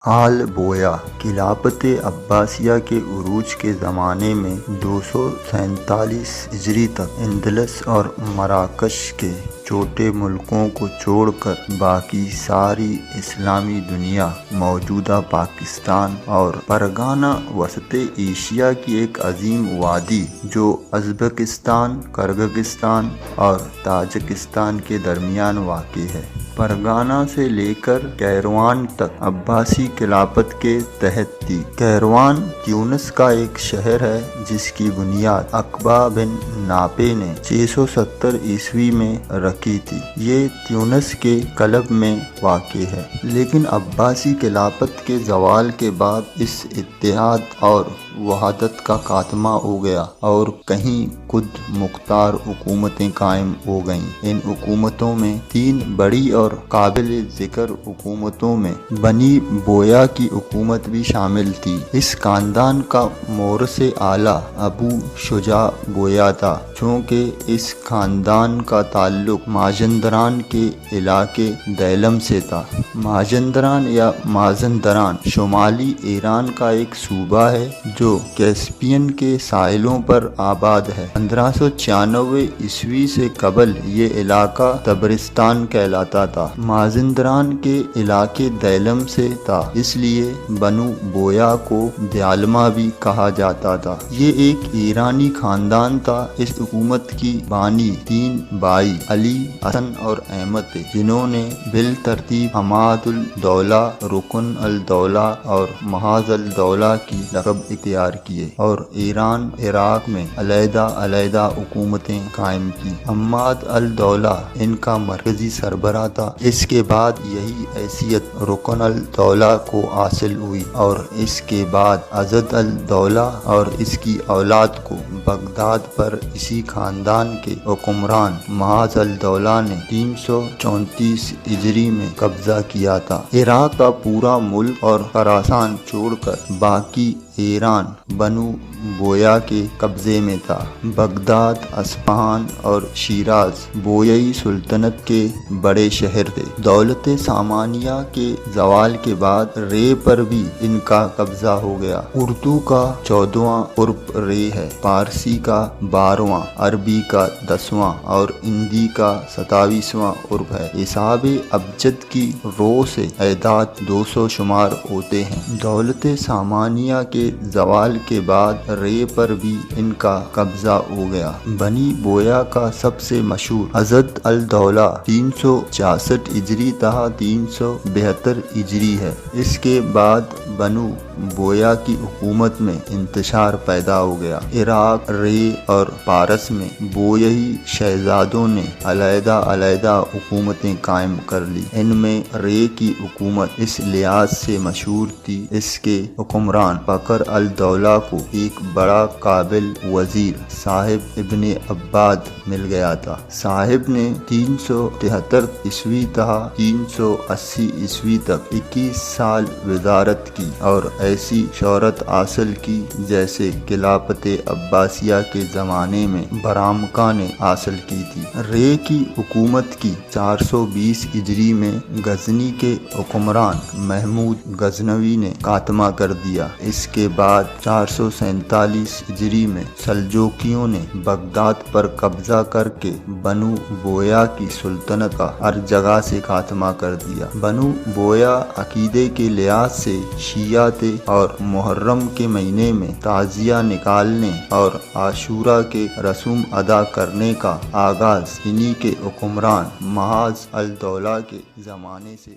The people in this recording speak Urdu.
آل بویہ خلافت عباسیہ کے عروج کے زمانے میں 247 ہجری تک اندلس اور مراکش کے چھوٹے ملکوں کو چھوڑ کر باقی ساری اسلامی دنیا موجودہ پاکستان اور فرگانہ وسط ایشیا کی ایک عظیم وادی جو ازبکستان، کرغزستان اور تاجکستان کے درمیان واقع ہے، فرگانہ سے لے کر کیروان تک عباسی خلافت کے تحت تھی۔ کیروان تیونس کا ایک شہر ہے جس کی بنیاد عقبہ بن نافع نے 670 عیسوی میں رکھی تھی۔ یہ تیونس کے قلب میں واقع ہے، لیکن عباسی خلافت کے زوال کے بعد اس اتحاد اور وحدت کا خاتمہ ہو گیا اور کہیں خود مختار حکومتیں قائم ہو گئیں۔ ان حکومتوں میں 3 بڑی اور قابل ذکر حکومتوں میں بنی بویہ کی حکومت بھی شامل تھی۔ اس خاندان کا مورث اعلیٰ ابو شجاع بویہ تھا، چونکہ اس خاندان کا تعلق مازندران کے علاقے دیلم سے تھا۔ مازندران یا مازندران شمالی ایران کا ایک صوبہ ہے جو کیسپین کے ساحلوں پر آباد ہے۔ 1596 عیسوی سے قبل یہ علاقہ تبرستان کہلاتا تھا۔ مازندران کے علاقے دیلم سے تھا، اس لیے بنو بویہ کو دیالما بھی کہا جاتا تھا۔ یہ ایک ایرانی خاندان تھا۔ اس حکومت کی بانی 3 بھائی علی، حسن اور احمد تھے، جنہوں نے بالترتیب حماد الدولہ، رکن الدولہ اور محاذ الدولہ کی لقب اختیار کیے اور ایران عراق میں علیحدہ علیحدہ حکومتیں قائم کی۔ حماد الدولہ ان کا مرکزی سربراہ تھا۔ اس کے بعد یہی حیثیت رکن الدولہ کو حاصل ہوئی اور اس کے بعد عضد الدولہ اور اس کی اولاد کو بغداد پر اسی خاندان کے حکمران محاذ الدولہ نے 334 ہجری میں قبضہ کیا تھا۔ عراق کا پورا ملک اور خراسان چھوڑ کر باقی ایران بنو بویہ کے قبضے میں تھا۔ بغداد، اصفہان اور شیراز بویہی سلطنت کے بڑے شہر تھے۔ دولت سامانیہ کے زوال کے بعد رے پر بھی ان کا قبضہ ہو گیا۔ اردو کا 14واں عرب رے ہے، فارسی کا 12واں، عربی کا 10واں اور ہندی کا 27واں عرب ہے۔ حساب ابجد کی رو سے اعداد 200 شمار ہوتے ہیں۔ دولت سامانیہ کے زوال کے بعد رے پر بھی ان کا قبضہ ہو گیا۔ بنی بویہ کا سب سے مشہور عضد الدولہ 366 ہجری تا 372 ہجری ہے۔ اس کے بعد بنو بویہ کی حکومت میں انتشار پیدا ہو گیا۔ عراق، رے اور پارس میں بویہی شہزادوں نے علیحدہ علیحدہ حکومتیں قائم کر لی۔ ان میں رے کی حکومت اس لحاظ سے مشہور تھی، اس کے حکمران فخر الدولہ کو ایک بڑا قابل وزیر صاحب ابن عباد مل گیا تھا۔ صاحب نے 373 عیسوی تا 380 عیسوی تک 21 سال وزارت کی اور ایسی شہرت حاصل کی جیسے خلافت عباسیہ کے زمانے میں برامکا نے حاصل کی تھی۔ رے کی حکومت کی 420 ہجری میں غزنی کے حکمران محمود غزنوی نے خاتمہ کر دیا۔ اس کے بعد 447 ہجری میں سلجوقیوں نے بغداد پر قبضہ کر کے بنو بویہ کی سلطنت کا ہر جگہ سے خاتمہ کر دیا۔ بنو بویہ عقیدے کے لحاظ سے شیعہ تھے اور محرم کے مہینے میں تعزیہ نکالنے اور عاشورہ کے رسوم ادا کرنے کا آغاز انہی کے حکمران محاذ الدولہ کے زمانے سے